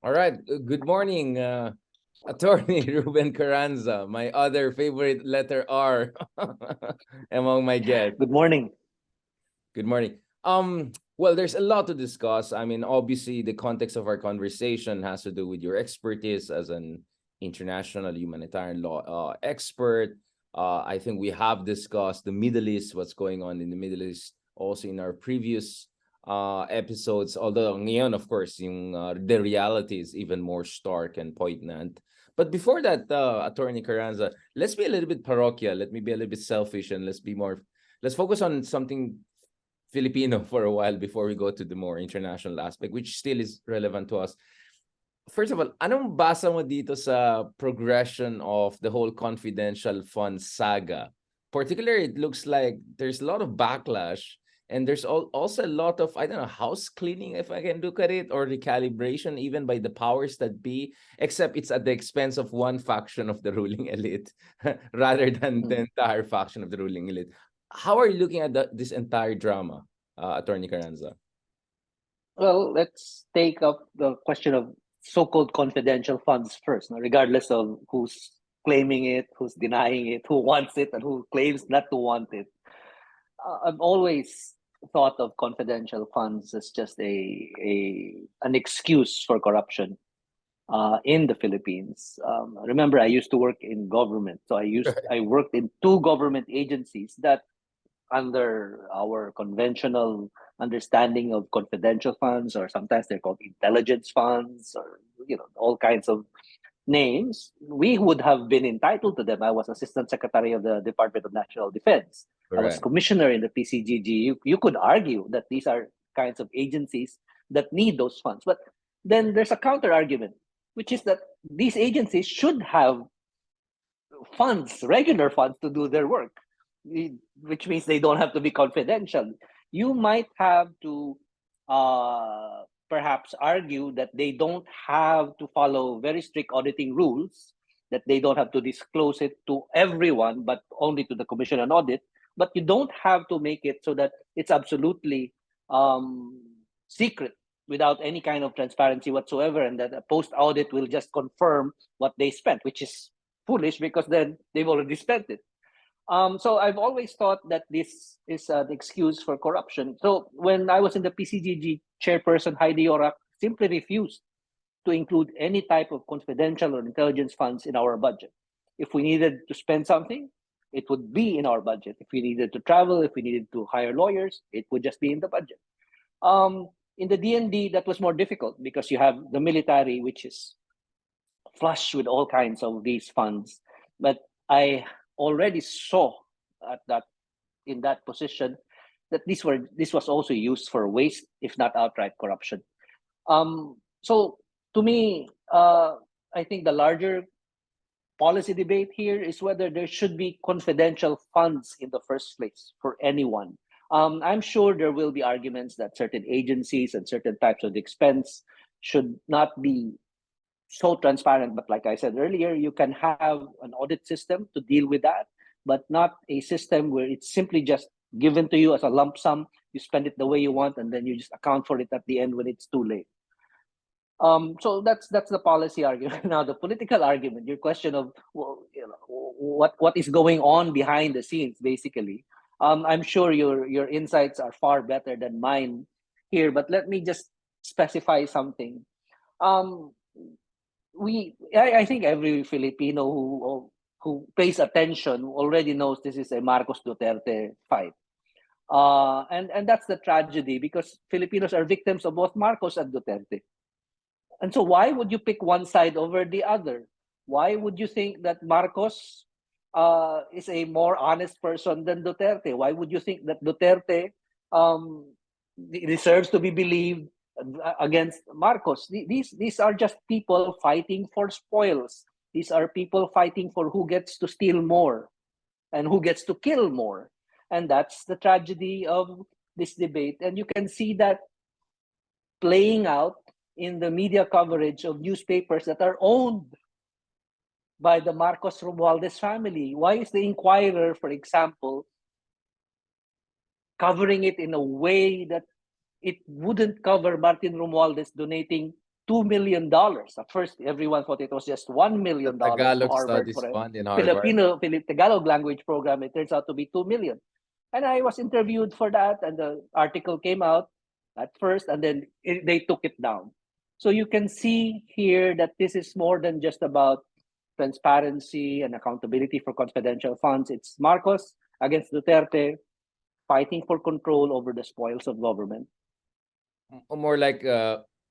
All right. Good morning, Attorney Ruben Carranza, my other favorite letter R among my guests. Good morning. Good morning. Well, there's a lot to discuss. I mean, obviously, the context of our conversation has to do with your expertise as an international humanitarian law expert. I think we have discussed the Middle East, what's going on in the Middle East, also in our previous episodes. Although ngayon, of course, the reality is even more stark and poignant. But before that, Attorney Carranza, let's be a little bit parochial. Let me be a little bit selfish, and let's focus on something Filipino for a while before we go to the more international aspect, which still is relevant to us. First of all, anong basa mo dito sa progression of the whole confidential fund saga? Particularly, it looks like there's a lot of backlash and there's also a lot of, I don't know, house cleaning, if I can look at it, or recalibration even by the powers that be, except it's at the expense of one faction of the ruling elite rather than the entire faction of the ruling elite. How are you looking at this entire drama, Attorney Carranza? Well, let's take up the question of so-called confidential funds first, regardless of who's claiming it, who's denying it, who wants it, and who claims not to want it. I've always thought of confidential funds as just an excuse for corruption in the Philippines. Remember, I used to work in government, so I worked in two government agencies that under our conventional understanding of confidential funds, or sometimes they're called intelligence funds, or all kinds of names, we would have been entitled to them. I was assistant secretary of the Department of National Defense. I was Correct. commissioner in the PCGG. You could argue that these are kinds of agencies that need those funds, but then there's a counter argument, which is that these agencies should have funds, regular funds, to do their work, which means they don't have to be confidential. You might have to perhaps argue that they don't have to follow very strict auditing rules, that they don't have to disclose it to everyone, but only to the Commission on Audit. But you don't have to make it so that it's absolutely secret without any kind of transparency whatsoever, and that a post audit will just confirm what they spent, which is foolish because then they've already spent it. So I've always thought that this is an excuse for corruption. So when I was in the PCGG, chairperson Heidi Yorak simply refused to include any type of confidential or intelligence funds in our budget. If we needed to spend something, it would be in our budget. If we needed to travel, if we needed to hire lawyers, it would just be in the budget. In the DND, that was more difficult because you have the military, which is flush with all kinds of these funds. But I already saw at that in that position that this was also used for waste, if not outright corruption. So to me, I think the larger policy debate here is whether there should be confidential funds in the first place for anyone. I'm sure there will be arguments that certain agencies and certain types of expense should not be so transparent. But like I said earlier, you can have an audit system to deal with that, but not a system where it's simply just given to you as a lump sum. You spend it the way you want, and then you just account for it at the end when it's too late. So that's the policy argument. Now the political argument, your question of, well, what is going on behind the scenes, basically. I'm sure your insights are far better than mine here, but let me just specify something. Um, I think every Filipino who pays attention already knows this is a Marcos Duterte fight. And that's the tragedy, because Filipinos are victims of both Marcos and Duterte. And so why would you pick one side over the other? Why would you think that Marcos is a more honest person than Duterte? Why would you think that Duterte um, deserves to be believed against Marcos? These are just people fighting for spoils. These are people fighting for who gets to steal more and who gets to kill more. And that's the tragedy of this debate. And you can see that playing out in the media coverage of newspapers that are owned by the Marcos Romualdez family. Why is the Inquirer, for example, covering it in a way that it wouldn't cover Martin Romualdez donating $2 million. At first, everyone thought it was just $1 million to Tagalog Harvard Studies for a Fund in Harvard. Tagalog language program. It turns out to be $2 million. And I was interviewed for that, and the article came out at first, and then they took it down. So you can see here that this is more than just about transparency and accountability for confidential funds. It's Marcos against Duterte, fighting for control over the spoils of government. More like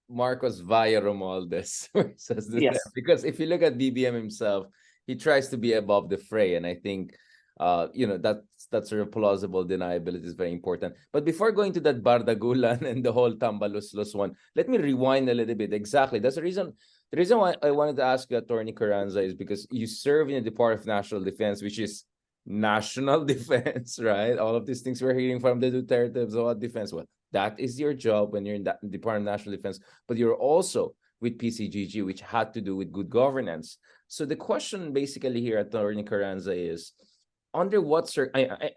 Marcos via Romualdez versus Duterte. Yes. Because if you look at BBM himself, he tries to be above the fray, and I think that sort of plausible deniability is very important. But before going to that Bardagulan and the whole Tambaluslos one, let me rewind a little bit. Exactly. That's the reason why I wanted to ask you, Attorney Carranza, is because you serve in the Department of National Defense, which is national defense, right? All of these things we're hearing from the Dutertes about defense. Well, that is your job when you're in that Department of National Defense, but you're also with PCGG, which had to do with good governance. So the question basically here, Attorney Carranza, is under what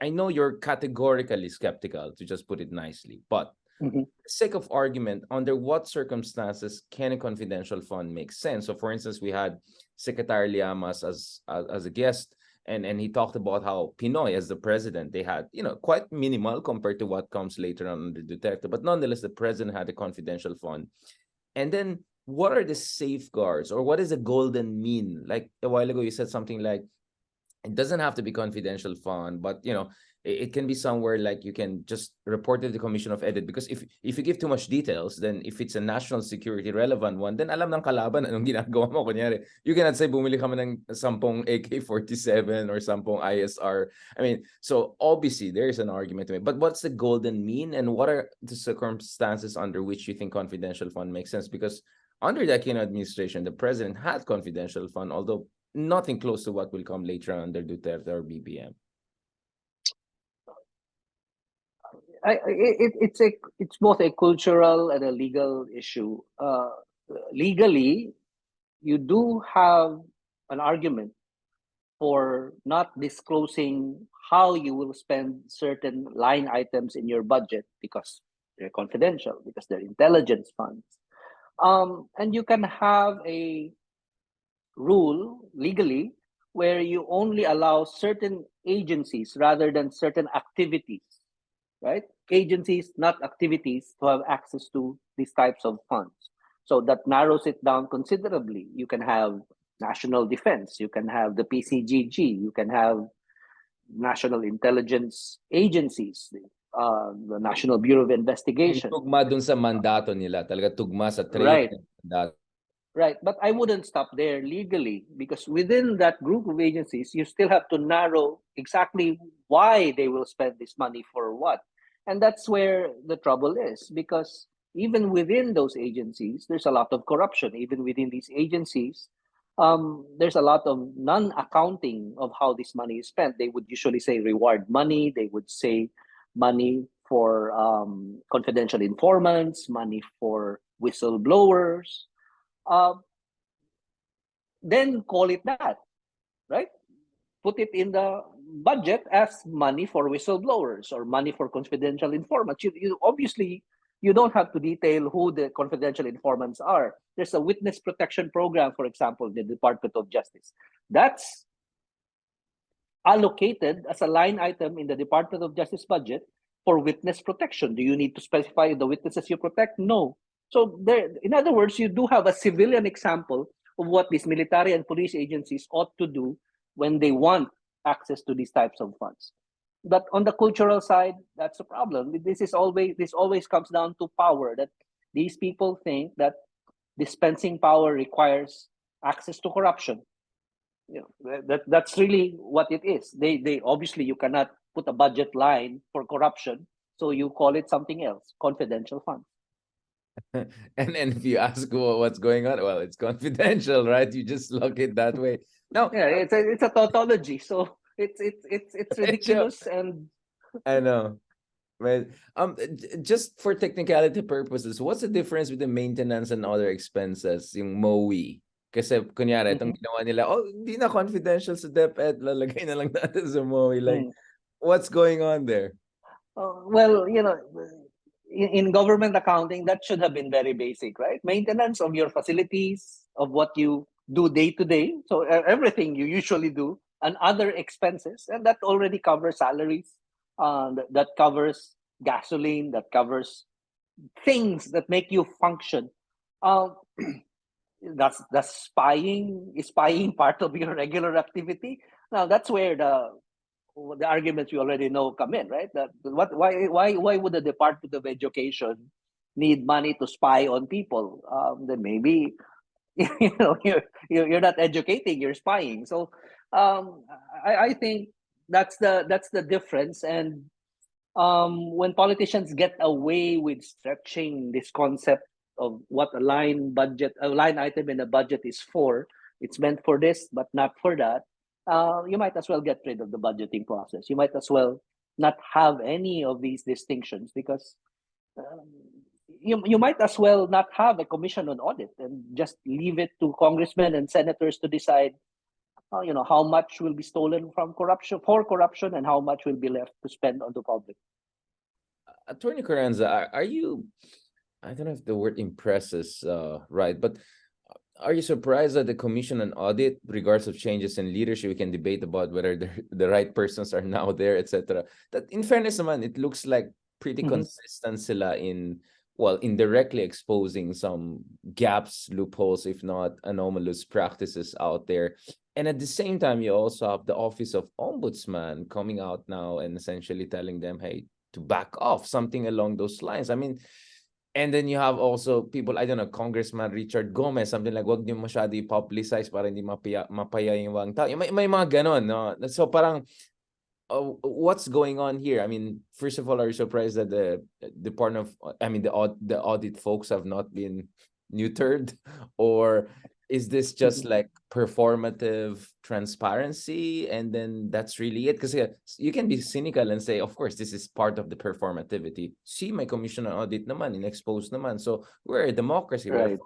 I know you're categorically skeptical, to just put it nicely, but for the sake of argument, under what circumstances can a confidential fund make sense? So for instance, we had Secretary Llamas as a guest, and he talked about how Pinoy, as the president, they had, quite minimal compared to what comes later on under Duterte, but nonetheless, the president had a confidential fund. And then what are the safeguards, or what is a golden mean? Like a while ago, you said something like, it doesn't have to be confidential fund, but it can be somewhere like you can just report to the Commission of Edit, because if you give too much details, then if it's a national security relevant one, then alam ng kalaban anong ginagawa mo. Kunyari, you cannot say bumili ka man ng 10 AK-47 or 10 ISR. I mean, so obviously there is an argument to make, but what's the golden mean, and what are the circumstances under which you think confidential fund makes sense? Because under the Aquino administration, the president had confidential fund, although nothing close to what will come later on under Duterte or BBM. It's both a cultural and a legal issue. Legally, you do have an argument for not disclosing how you will spend certain line items in your budget because they're confidential, because they're intelligence funds. And you can have a rule legally where you only allow certain agencies rather than certain activities, right? Agencies, not activities, to have access to these types of funds. So that narrows it down considerably. You can have national defense, you can have the PCGG, you can have national intelligence agencies, the National Bureau of Investigation. Tugma dun sa mandato nila, talaga tugma sa Right. mandato. Right, but I wouldn't stop there legally, because within that group of agencies, you still have to narrow exactly why they will spend this money for what. And that's where the trouble is, because even within those agencies, there's a lot of corruption. Even within these agencies, there's a lot of non-accounting of how this money is spent. They would usually say reward money. They would say money for confidential informants, money for whistleblowers. Then call it that, right? Put it in the budget as money for whistleblowers or money for confidential informants. You obviously, you don't have to detail who the confidential informants are. There's a witness protection program, for example, in the Department of Justice. That's allocated as a line item in the Department of Justice budget for witness protection. Do you need to specify the witnesses you protect? No. So there, in other words, you do have a civilian example of what these military and police agencies ought to do when they want access to these types of funds. But on the cultural side, that's a problem. This always comes down to power, that these people think that dispensing power requires access to corruption. That's really what it is. They obviously, you cannot put a budget line for corruption, so you call it something else, confidential funds. And if you ask what's going on, well, it's confidential, right? You just look it that way. No, yeah, it's a tautology, so it's ridiculous. And I know. But just for technicality purposes, what's the difference with the maintenance and other expenses, yung MOE? Kasi kunyari, itong ginawa nila, hindi na confidential sa DepEd, lalagay na lang natin sa MOE. Like, what's going on there? Well, in government accounting, that should have been very basic, right? Maintenance of your facilities, of what you do day to day. So everything you usually do, and other expenses, and that already covers salaries, that covers gasoline, that covers things that make you function. Um, that's spying. Is spying part of your regular activity? Now that's where the arguments we already know come in, right? That why would the Department of Education need money to spy on people? Then maybe you're not educating, you're spying. So I think that's the difference. And when politicians get away with stretching this concept of what a line item in a budget is for, it's meant for this but not for that. You might as well get rid of the budgeting process. You might as well not have any of these distinctions, because um, you might as well not have a commission on audit and just leave it to congressmen and senators to decide how much will be stolen from corruption and how much will be left to spend on the public. Attorney Carranza, are you, I don't know if the word impresses right, but are you surprised that the Commission on Audit, regards of changes in leadership, we can debate about whether the right persons are now there, etc. That in fairness naman, it looks like pretty consistent sila in, well, indirectly exposing some gaps, loopholes, if not anomalous practices out there. And at the same time, you also have the Office of Ombudsman coming out now and essentially telling them, hey, to back off, something along those lines. I mean, and then you have also people, I don't know, Congressman Richard Gomez, something like, wag niyo masyado i-publicize para hindi mapaya yung ibang tao. May mga ganon, no? So parang, what's going on here? I mean, first of all, are you surprised that the audit folks have not been neutered? Or is this just like performative transparency and then that's really it? Because you can be cynical and say, of course, this is part of the performativity. See, my commission on audit naman, in-expose naman. So we're a democracy, right?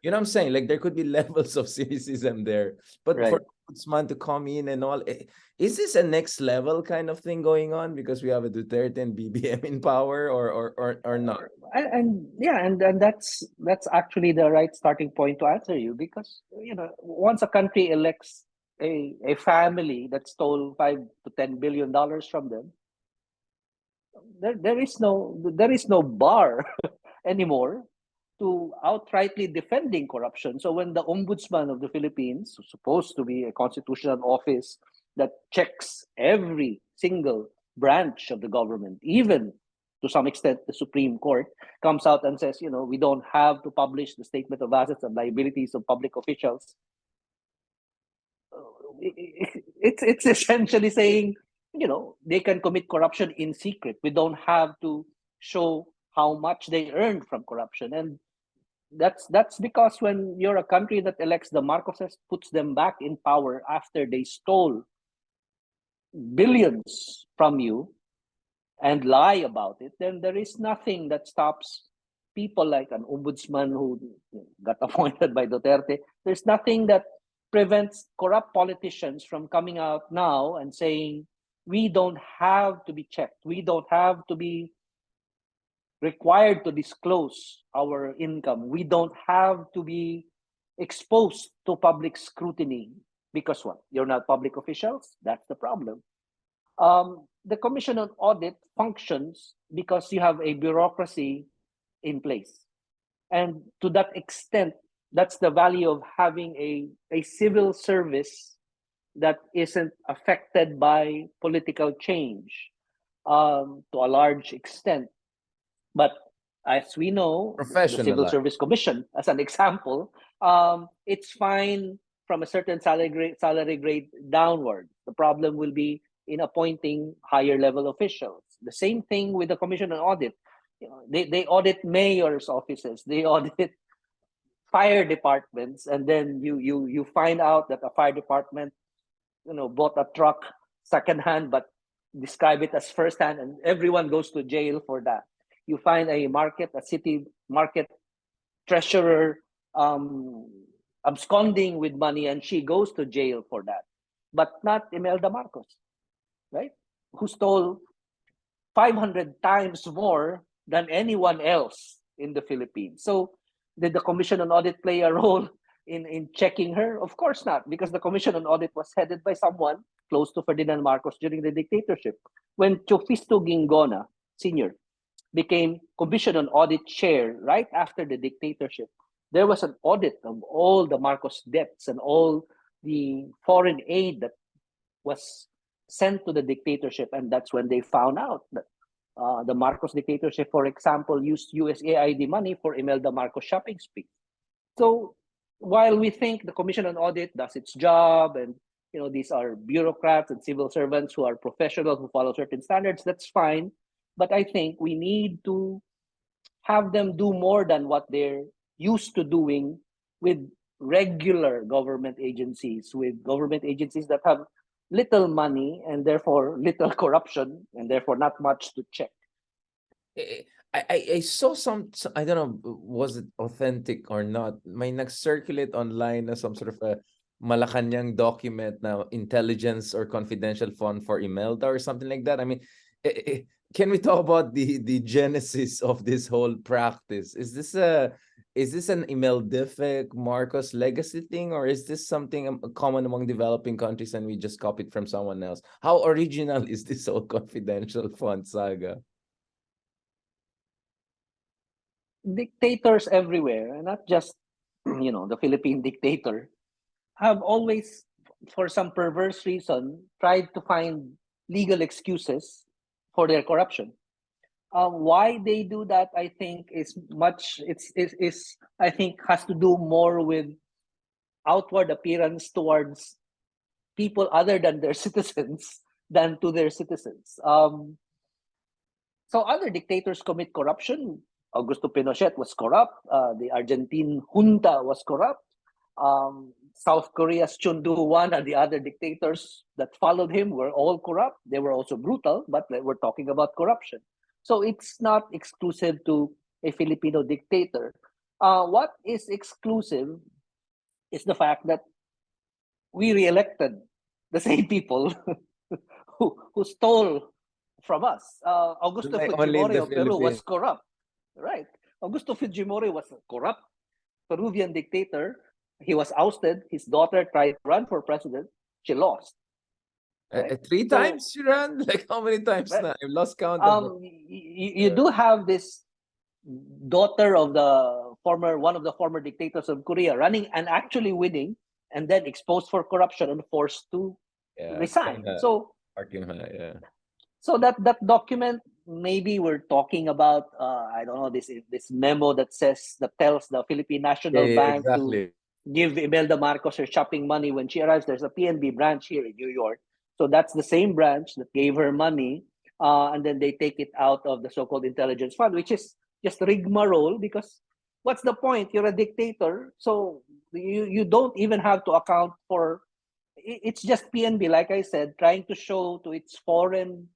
You know what I'm saying? Like, there could be levels of cynicism there. But for Ombudsman to come in and all, is this a next level kind of thing going on because we have a Duterte and BBM in power, or not? And that's actually the right starting point to answer you, because once a country elects a family that stole $5 to $10 billion from them, there is no bar anymore to outrightly defending corruption. So when the Ombudsman of the Philippines, who's supposed to be a constitutional office that checks every single branch of the government, even to some extent the Supreme Court, comes out and says, we don't have to publish the statement of assets and liabilities of public officials, it's essentially saying, they can commit corruption in secret. We don't have to show how much they earned from corruption. And that's because when you're a country that elects the Marcoses, puts them back in power after they stole billions from you and lie about it, then there is nothing that stops people like an ombudsman who got appointed by Duterte. There's nothing that prevents corrupt politicians from coming out now and saying, we don't have to be checked. We don't have to be required to disclose our income. We don't have to be exposed to public scrutiny. Because what? You're not public officials? That's the problem. The Commission on Audit functions because you have a bureaucracy in place. And to that extent, that's the value of having a civil service that isn't affected by political change to a large extent. But as we know, the Civil Service Commission, as an example, it's fine from a certain salary grade downward. The problem will be in appointing higher level officials. The same thing with the Commission on Audit. They audit mayor's offices, they audit fire departments, and then you find out that a fire department bought a truck secondhand but describe it as firsthand, and everyone goes to jail for that. You find a city market treasurer absconding with money, and she goes to jail for that. But not Imelda Marcos, right? Who stole 500 times more than anyone else in the Philippines. So did the Commission on Audit play a role in checking her? Of course not, because the Commission on Audit was headed by someone close to Ferdinand Marcos during the dictatorship. When Chofisto Gingona Sr. became Commission on Audit chair right after the dictatorship, there was an audit of all the Marcos debts and all the foreign aid that was sent to the dictatorship. And that's when they found out that the Marcos dictatorship, for example, used USAID money for Imelda Marcos shopping spree. So while we think the Commission on Audit does its job, and these are bureaucrats and civil servants who are professional, who follow certain standards, that's fine. But I think we need to have them do more than what they're used to doing with regular government agencies, that have little money and therefore little corruption and therefore not much to check. I saw I don't know, was it authentic or not? May nag-circulate online na some sort of a Malacanang document na intelligence or confidential fund for Imelda or something like that. I mean, can we talk about the genesis of this whole practice? Is this an Imeldific Marcos legacy thing, or is this something common among developing countries and we just copied from someone else? How original is this whole confidential fund saga? Dictators everywhere, and not just the Philippine dictator, have always, for some perverse reason, tried to find legal excuses for their corruption. Why they do that, I think, I think has to do more with outward appearance towards people other than their citizens than to their citizens. So other dictators commit corruption. Augusto Pinochet was corrupt. The Argentine junta was corrupt. South Korea's Chun Doo-hwan and the other dictators that followed him were all corrupt. They were also brutal, but we're talking about corruption. So it's not exclusive to a Filipino dictator. What is exclusive is the fact that we re-elected the same people who stole from us. Augusto Fujimori of Peru was corrupt, right? Augusto Fujimori was a corrupt Peruvian dictator. He was ousted. His daughter tried to run for president. She lost. Right? 3 times she ran? Like how many times now? I've lost count. You do have this daughter of one of the former dictators of Korea running and actually winning, and then exposed for corruption and forced to resign. So that document, maybe we're talking about I don't know, this memo that tells the Philippine National Bank to give Imelda Marcos her shopping money when she arrives. There's a PNB branch here in New York. So that's the same branch that gave her money, and then they take it out of the so-called intelligence fund, which is just rigmarole, because what's the point? You're a dictator, so you don't even have to account for. It's just PNB, like I said, trying to show to its foreign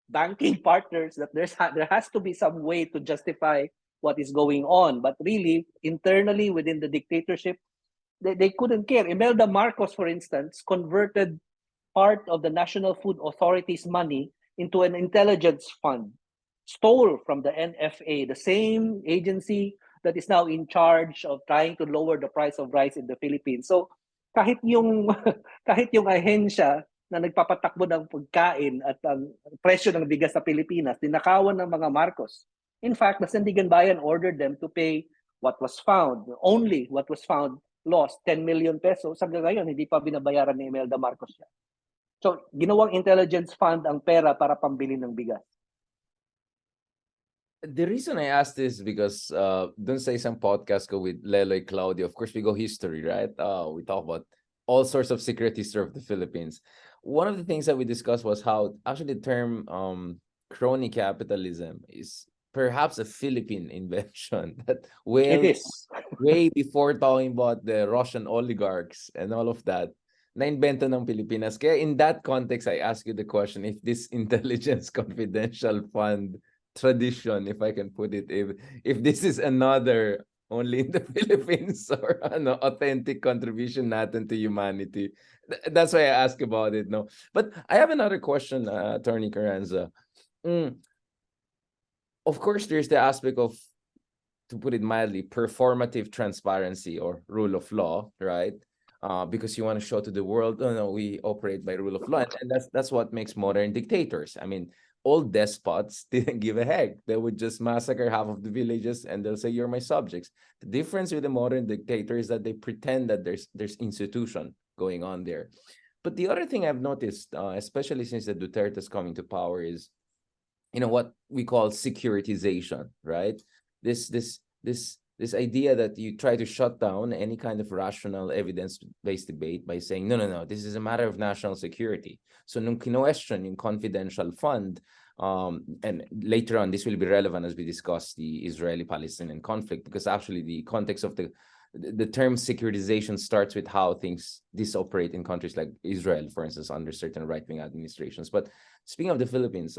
banking partners that there has to be some way to justify what is going on. But really, internally within the dictatorship, they couldn't care. Imelda Marcos, for instance, converted part of the National Food Authority's money into an intelligence fund, stole from the NFA, the same agency that is now in charge of trying to lower the price of rice in the Philippines. So kahit yung ahensya na nagpapatakbo ng pagkain at ang presyo ng bigas sa Pilipinas, dinakawan ng mga Marcos. In fact, the Sandigan Bayan ordered them to pay what was found, only what was found, lost 10 million pesos. Hanggang ngayon, hindi pa binabayaran ni Imelda Marcos yan. So, ginawang intelligence fund ang pera para pambili ng bigas. The reason I asked this is because dun sa isang podcast ko with Leloy Claudio, of course, we go history, right? We talk about all sorts of secret history of the Philippines. One of the things that we discussed was how actually the term crony capitalism is perhaps a Philippine invention that way before talking about the Russian oligarchs and all of that, na-invento ng Pilipinas. Kaya in that context, I ask you the question, if this intelligence confidential fund tradition, if I can put it, if this is another only in the Philippines or authentic contribution natin to humanity. That's why I ask about it. No, but I have another question, Attorney Carranza. of course, there's the aspect of, to put it mildly, performative transparency or rule of law, right? Because you want to show to the world, oh no, we operate by rule of law, and that's what makes modern dictators. I mean, old despots didn't give a heck. They would just massacre half of the villages, and they'll say, "You're my subjects." The difference with the modern dictator is that they pretend that there's institution going on there. But the other thing I've noticed, especially since the Dutertes coming to power, is what we call securitization, right? This idea that you try to shut down any kind of rational evidence-based debate by saying, no, no, no, this is a matter of national security. So nung kino-question yung confidential fund, and later on, this will be relevant as we discuss the Israeli-Palestinian conflict, because actually the context of the term securitization starts with how things disoperate in countries like Israel, for instance, under certain right-wing administrations. But speaking of the Philippines,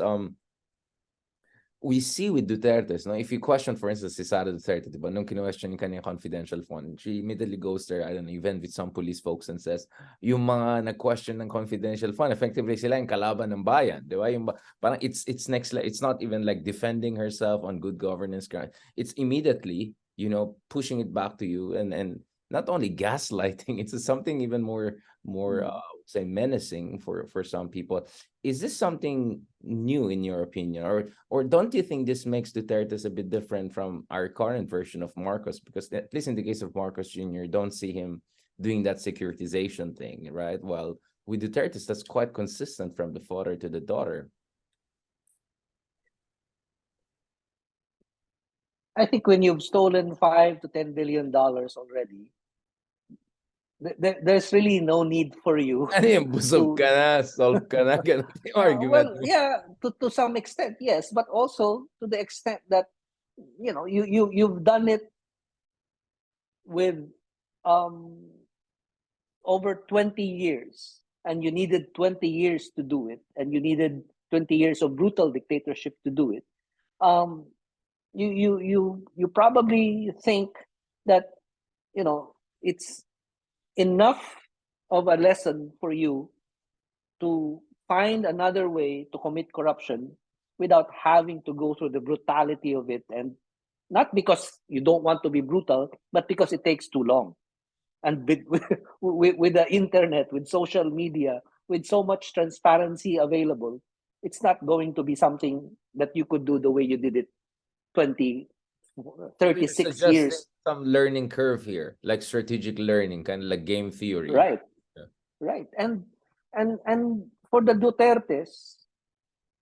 we see with Duterte's, no, if you question, for instance, si Sara Duterte, diba, nung kino-question yung kanyang confidential fund, she immediately goes there, I don't know, event with some police folks and says, yung mga nag-question ng confidential fund, effectively sila yung kalaban ng bayan, diba? Yung, parang it's next, it's not even like defending herself on good governance ground. It's immediately, pushing it back to you, and not only gaslighting, it's something even more say menacing for some people. Is this something new in your opinion, or don't you think this makes Duterte's a bit different from our current version of Marcos? Because at least in the case of Marcos Jr., don't see him doing that securitization thing, right? Well, with Duterte's, that's quite consistent from the father to the daughter. I think when you've stolen $5 to $10 billion already, there's really no need for you. Ano yung busog ka na, solve ka na, ganun yung argument. Well, yeah, to some extent, yes, but also to the extent that you've done it with over 20 years, and you needed 20 years to do it, and you needed 20 years of brutal dictatorship to do it. You probably think that it's enough of a lesson for you to find another way to commit corruption without having to go through the brutality of it, and not because you don't want to be brutal, but because it takes too long. And with the internet, with social media, with so much transparency available, it's not going to be something that you could do the way you did it 36 years. Some learning curve here, like strategic learning, kind of like game theory. Right. Yeah. Right. And for the Dutertes,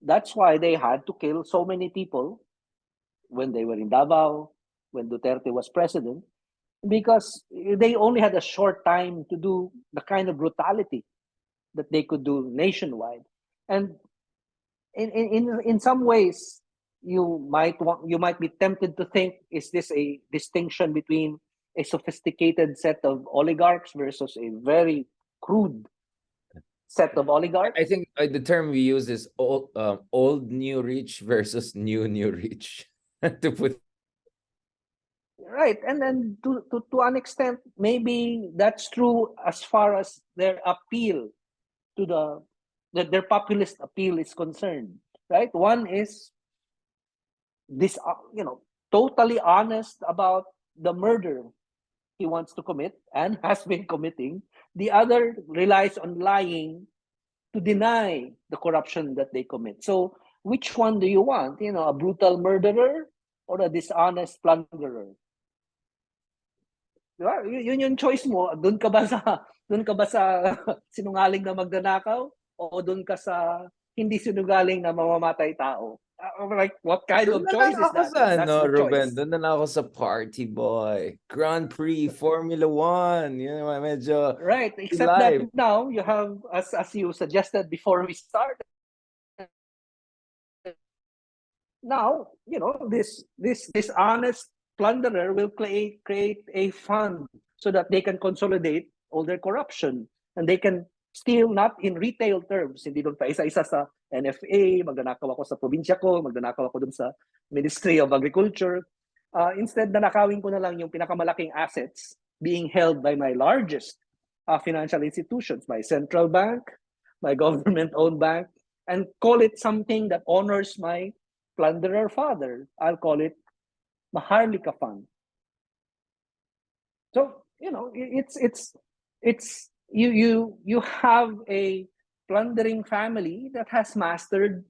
that's why they had to kill so many people when they were in Davao, when Duterte was president, because they only had a short time to do the kind of brutality that they could do nationwide. And in some ways, you might be tempted to think, is this a distinction between a sophisticated set of oligarchs versus a very crude set of oligarchs? I think the term we use is old new rich versus new rich. To put right, and then to an extent, maybe that's true as far as their appeal to their populist appeal is concerned. Right, one is this, totally honest about the murder he wants to commit and has been committing. The other relies on lying to deny the corruption that they commit. So which one do you want? A brutal murderer or a dishonest plunderer? Diba? Yun yung choice mo. Doon ka ba sa sinungaling na magnanakaw, o doon ka sa hindi sinungaling na mamamatay tao? Like, what kind of choice is that? That's the Ruben, doon na ako sa party boy. Grand Prix, Formula 1. Medyo right, except live. That now you have, as you suggested before we started, now, this honest plunderer will create a fund so that they can consolidate all their corruption, and they can steal not in retail terms, hindi doon pa isa-isa sa NFA, magnanakaw ako sa probinsya ko, magnanakaw ako doon sa Ministry of Agriculture. Instead, nanakawin ko na lang yung pinakamalaking assets being held by my largest financial institutions, my central bank, my government-owned bank, and call it something that honors my plunderer father. I'll call it Maharlika Fund. So it's you have a plundering family that has mastered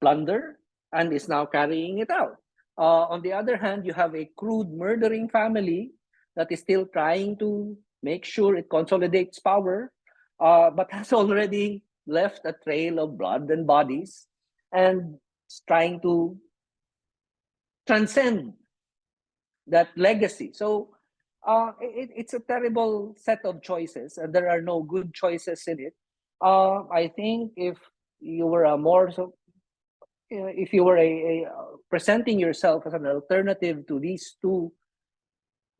plunder and is now carrying it out. On the other hand, you have a crude murdering family that is still trying to make sure it consolidates power, but has already left a trail of blood and bodies and is trying to transcend that legacy. So it's a terrible set of choices, and there are no good choices in it. I think if you were if you were presenting yourself as an alternative to these two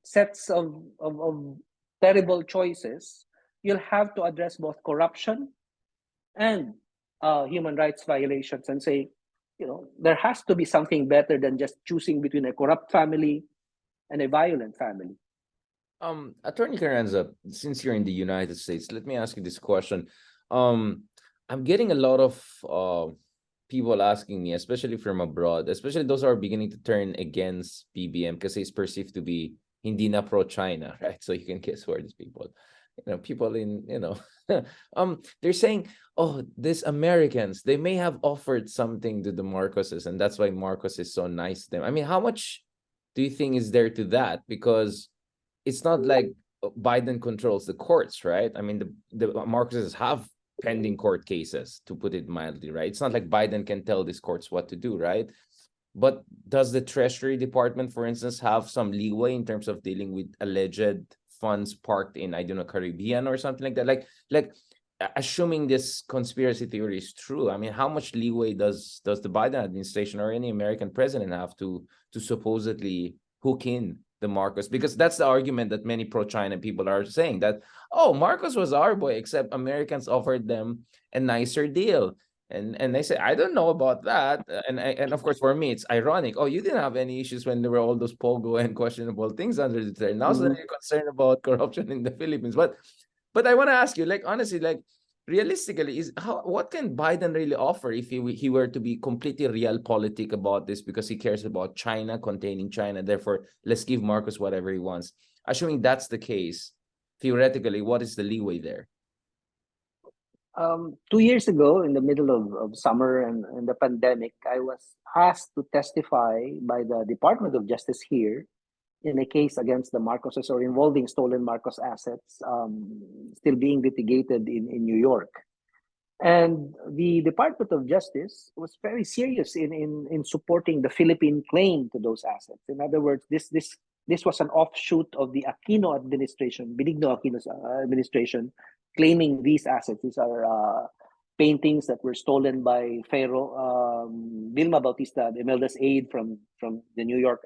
sets of terrible choices, you'll have to address both corruption and human rights violations and say, there has to be something better than just choosing between a corrupt family and a violent family. Attorney Carranza, since you're in the United States, let me ask you this question. I'm getting a lot of people asking me, especially from abroad, especially those who are beginning to turn against PBM because it's perceived to be hindi na pro-China, right? So you can guess who are these people. People in, they're saying, oh, these Americans, they may have offered something to the Marcoses, and that's why Marcos is so nice to them. I mean, how much do you think is there to that? Because it's not like Biden controls the courts, right? I mean, the Marcoses have pending court cases, to put it mildly, right? It's not like Biden can tell these courts what to do, right? But does the Treasury Department, for instance, have some leeway in terms of dealing with alleged funds parked in, I don't know, Caribbean or something like that? Like assuming this conspiracy theory is true, I mean, how much leeway does the Biden administration or any American president have to supposedly hook in the Marcos? Because that's the argument that many pro-China people are saying, that, oh, Marcos was our boy, except Americans offered them a nicer deal. And they say, I don't know about that. And of course, for me, it's ironic. Oh, you didn't have any issues when there were all those pogo and questionable things under the tree. Now suddenly you're concerned about corruption in the Philippines. But I want to ask you, like, honestly, like, realistically, what can Biden really offer if he were to be completely realpolitik about this because he cares about China, containing China? Therefore, let's give Marcos whatever he wants. Assuming that's the case, theoretically, what is the leeway there? 2 years ago, in the middle of summer and the pandemic, I was asked to testify by the Department of Justice here in a case against the Marcoses or involving stolen Marcos assets, still being litigated in New York. And the Department of Justice was very serious in supporting the Philippine claim to those assets. In other words, this was an offshoot of the Aquino administration, Benigno Aquino's administration, claiming these assets. These are paintings that were stolen by Pharaoh Vilma Bautista, Imelda's aide from the New York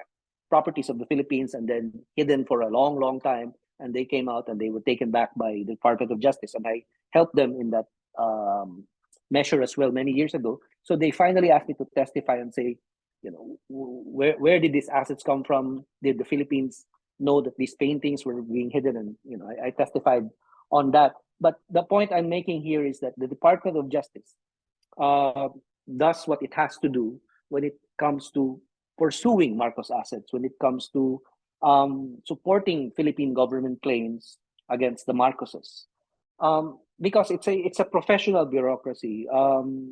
properties of the Philippines, and then hidden for a long, long time. And they came out and they were taken back by the Department of Justice. And I helped them in that measure as well many years ago. So they finally asked me to testify and say, where did these assets come from? Did the Philippines know that these paintings were being hidden? And I testified on that. But the point I'm making here is that the Department of Justice does what it has to do when it comes to pursuing Marcos assets, when it comes to supporting Philippine government claims against the Marcoses. Because it's a professional bureaucracy.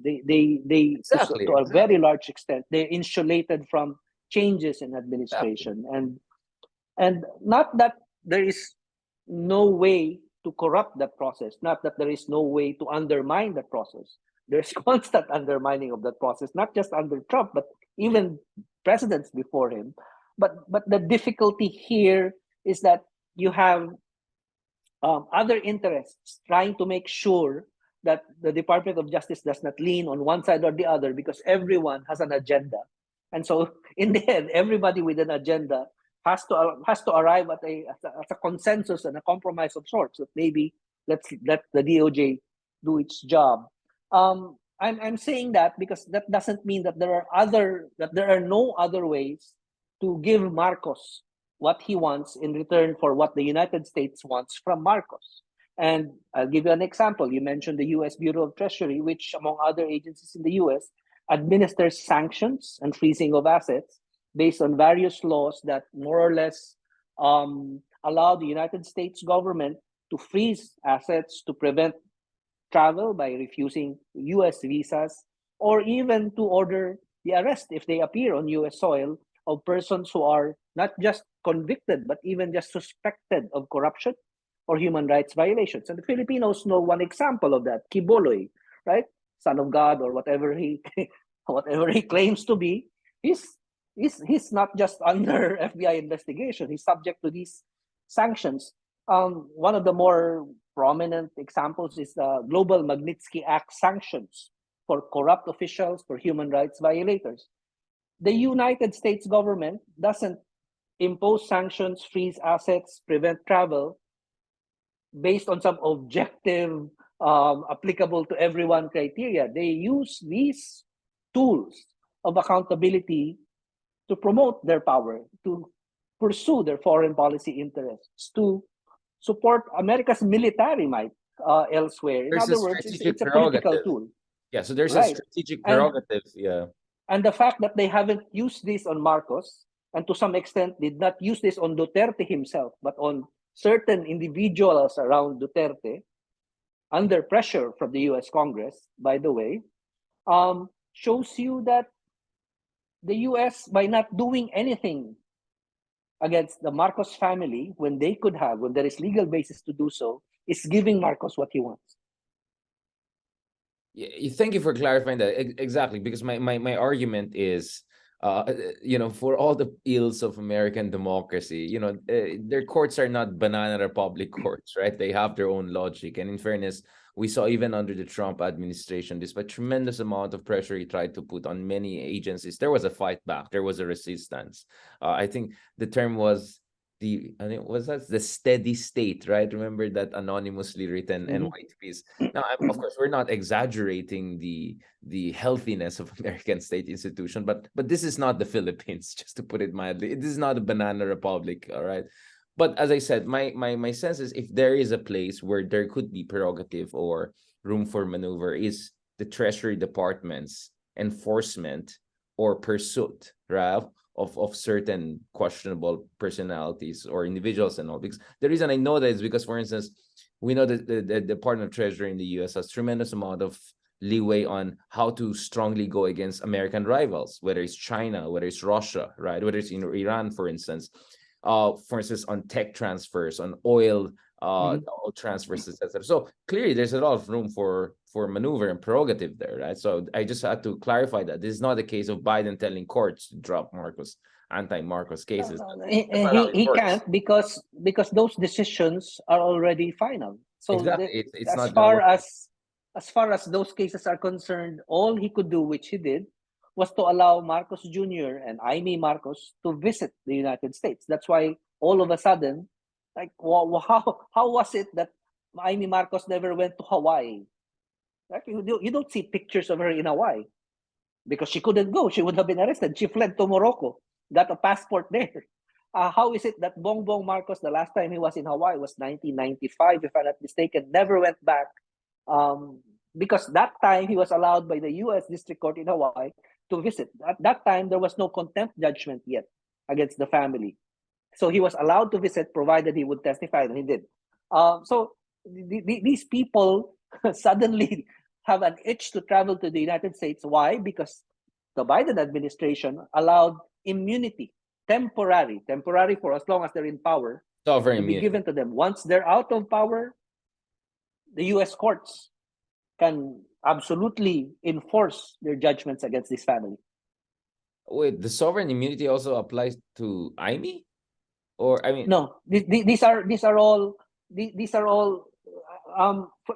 They Exactly. to a very large extent, they're insulated from changes in administration. Exactly. And not that there is no way to corrupt that process, not that there is no way to undermine that process. There's constant undermining of that process, not just under Trump, but even presidents before him. But the difficulty here is that you have other interests trying to make sure that the Department of Justice does not lean on one side or the other, because everyone has an agenda. And so in the end, everybody with an agenda has to arrive at a consensus and a compromise of sorts, that maybe let's let the DOJ do its job. I'm saying that because that doesn't mean that there are no other ways to give Marcos what he wants in return for what the United States wants from Marcos. And I'll give you an example. You mentioned the U.S. Bureau of Treasury, which, among other agencies in the U.S., administers sanctions and freezing of assets based on various laws that more or less allow the United States government to freeze assets to prevent travel by refusing US visas, or even to order the arrest, if they appear on US soil, of persons who are not just convicted, but even just suspected of corruption or human rights violations. And the Filipinos know one example of that, Kiboloy, right? Son of God, or whatever he whatever he claims to be. He's not just under FBI investigation. He's subject to these sanctions. One of the more prominent examples is the Global Magnitsky Act sanctions for corrupt officials, for human rights violators. The United States government doesn't impose sanctions, freeze assets, prevent travel based on some objective, applicable to everyone criteria. They use these tools of accountability to promote their power, to pursue their foreign policy interests, to support America's military might elsewhere. In There's a other words, strategic it's a political prerogative. tool. Yeah, so there's a Right. strategic And prerogative. Yeah. and the fact that they haven't used this on Marcos, and to some extent did not use this on Duterte himself, but on certain individuals around Duterte, under pressure from the US Congress, by the way, shows you that the US, by not doing anything against the Marcos family when they could have, when there is legal basis to do so, is giving Marcos what he wants. Yeah, thank you for clarifying that. Exactly, because my argument is, for all the ills of American democracy, their courts are not banana republic courts, right? They have their own logic. And in fairness, we saw even under the Trump administration, despite tremendous amount of pressure he tried to put on many agencies, there was a fight back, there was a resistance. I think the term was the steady state, right? Remember that anonymously written NYT piece. Now, of course, we're not exaggerating the healthiness of American state institution, but this is not the Philippines, just to put it mildly. This is not a banana republic, all right? But as I said, my sense is, if there is a place where there could be prerogative or room for maneuver, is the Treasury Department's enforcement or pursuit, right, of certain questionable personalities or individuals and all. Because the reason I know that is because, for instance, we know that the Department of Treasury in the US has tremendous amount of leeway on how to strongly go against American rivals, whether it's China, whether it's Russia, right, whether it's Iran, for instance, on tech transfers, on oil transfers, etc. So clearly, there's a lot of room for maneuver and prerogative there, right? So I just had to clarify that this is not a case of Biden telling courts to drop anti-Marcos cases. He can't, because those decisions are already final. So exactly, it's as not far as those cases are concerned, all he could do, which he did, was to allow Marcos Jr. and Jaime Marcos to visit the United States. That's why all of a sudden, like, how was it that Jaime Marcos never went to Hawaii? Like, you don't see pictures of her in Hawaii because she couldn't go. She would have been arrested. She fled to Morocco, got a passport there. How is it that Bongbong Marcos, the last time he was in Hawaii was 1995, if I'm not mistaken, never went back? Because that time he was allowed by the U.S. District Court in Hawaii to visit. At that time, there was no contempt judgment yet against the family. So he was allowed to visit, provided he would testify, and he did. So these people suddenly have an itch to travel to the United States. Why? Because the Biden administration allowed immunity, temporary for as long as they're in power, to be given to them. Once they're out of power, the U.S. courts can absolutely enforce their judgments against this family. Wait, the sovereign immunity also applies to Jaime? Or, I mean, no, these are all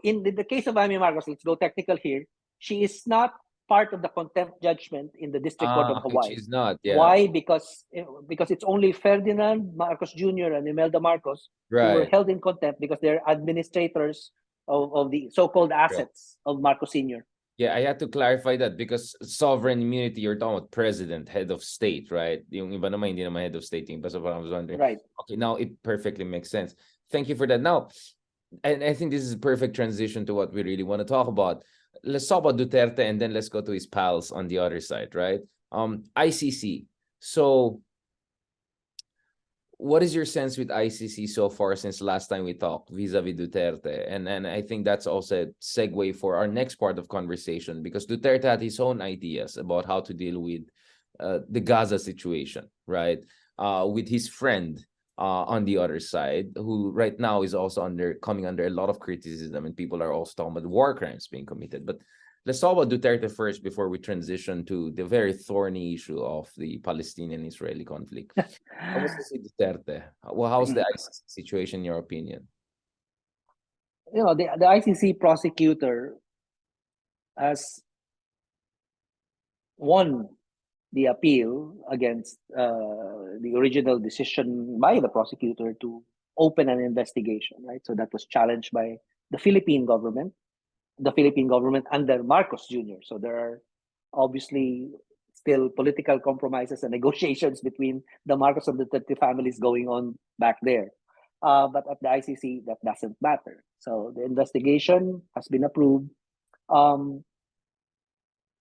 in the case of Jaime Marcos, let's go technical here. She is not part of the contempt judgment in the District Court of Hawaii. She's not. Yeah. Why? Because it's only Ferdinand Marcos Jr. and Imelda Marcos who were held in contempt because they're administrators of the so-called assets of Marcos Sr. Yeah, I had to clarify that because sovereign immunity, you're talking about president, head of state, right? Yung iba naman, hindi naman head of state. Yung basta I was wondering. Right. Okay, now it perfectly makes sense. Thank you for that. Now, and I think this is a perfect transition to what we really want to talk about. let's talk about Duterte and then let's go to his pals on the other side, right? ICC. So what is your sense with ICC so far since last time we talked vis-a-vis Duterte? And I think that's also a segue for our next part of conversation, because Duterte had his own ideas about how to deal with the Gaza situation, right? With his friend on the other side, who right now is also coming under a lot of criticism, and people are also talking about war crimes being committed. But let's talk about Duterte first before we transition to the very thorny issue of the Palestinian-Israeli conflict. How was this Duterte? Well, how's the ICC situation in your opinion? The ICC prosecutor has won the appeal against the original decision by the prosecutor to open an investigation, right? So that was challenged by the Philippine government under Marcos Jr. So there are obviously still political compromises and negotiations between the Marcos and the Duterte families going on back there. But at the ICC, that doesn't matter. So the investigation has been approved.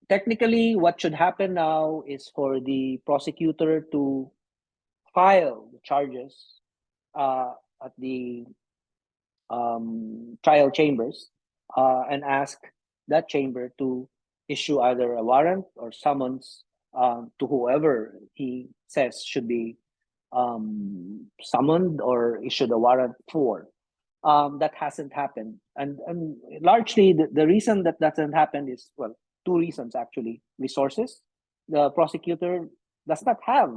Technically, what should happen now is for the prosecutor to file the charges at the trial chambers and ask that chamber to issue either a warrant or summons to whoever he says should be summoned or issued a warrant for. That hasn't happened. And largely, the reason that doesn't happen is, well, two reasons actually. Resources. The prosecutor does not have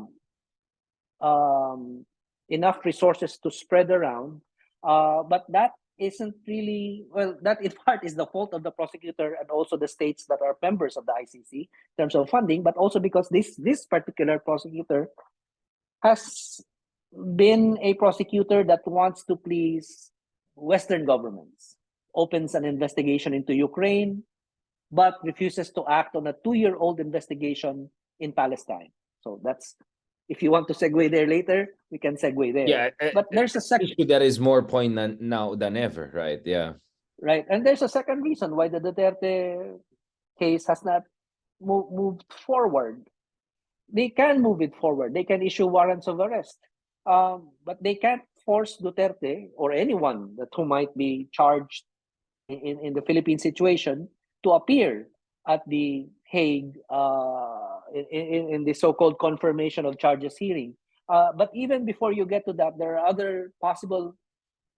enough resources to spread around. But that isn't really, well, that in part is the fault of the prosecutor and also the states that are members of the ICC in terms of funding, but also because this particular prosecutor has been a prosecutor that wants to please Western governments, opens an investigation into Ukraine, but refuses to act on a 2-year-old investigation in Palestine. So that's, if you want to segue there later, we can segue there. Yeah, but there's a second issue that is more poignant now than ever, right? Yeah. Right, and there's a second reason why the Duterte case has not moved forward. They can move it forward. They can issue warrants of arrest, but they can't force Duterte or anyone who might be charged in the Philippine situation to appear at the Hague in the so-called confirmation of charges hearing. But even before you get to that, there are other possible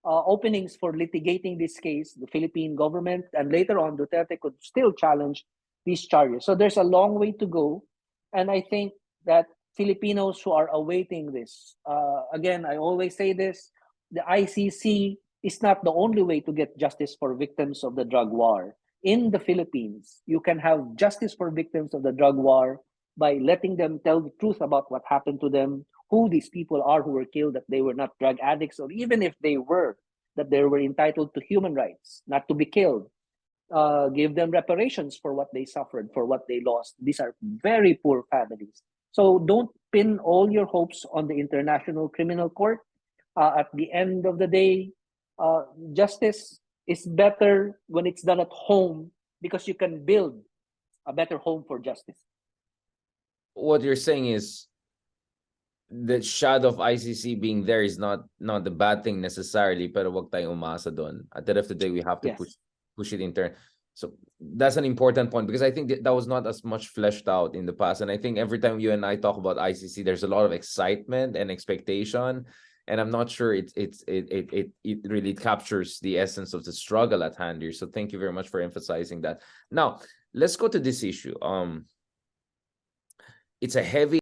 openings for litigating this case. The Philippine government and later on Duterte could still challenge these charges. So there's a long way to go. And I think that Filipinos who are awaiting this, again, I always say this, the ICC is not the only way to get justice for victims of the drug war. In the Philippines, you can have justice for victims of the drug war by letting them tell the truth about what happened to them, who these people are who were killed, that they were not drug addicts, or even if they were, that they were entitled to human rights, not to be killed. Give them reparations for what they suffered, for what they lost. These are very poor families. So don't pin all your hopes on the International Criminal Court. At the end of the day, justice is better when it's done at home, because you can build a better home for justice. What you're saying is the shadow of ICC being there is not the bad thing necessarily, pero wag tayong umasa doon. At the end of the day, we have to push it in turn. So that's an important point, because I think that was not as much fleshed out in the past. And I think every time you and I talk about ICC, there's a lot of excitement and expectation. And I'm not sure it really captures the essence of the struggle at hand here. So thank you very much for emphasizing that. Now, let's go to this issue. It's a heavy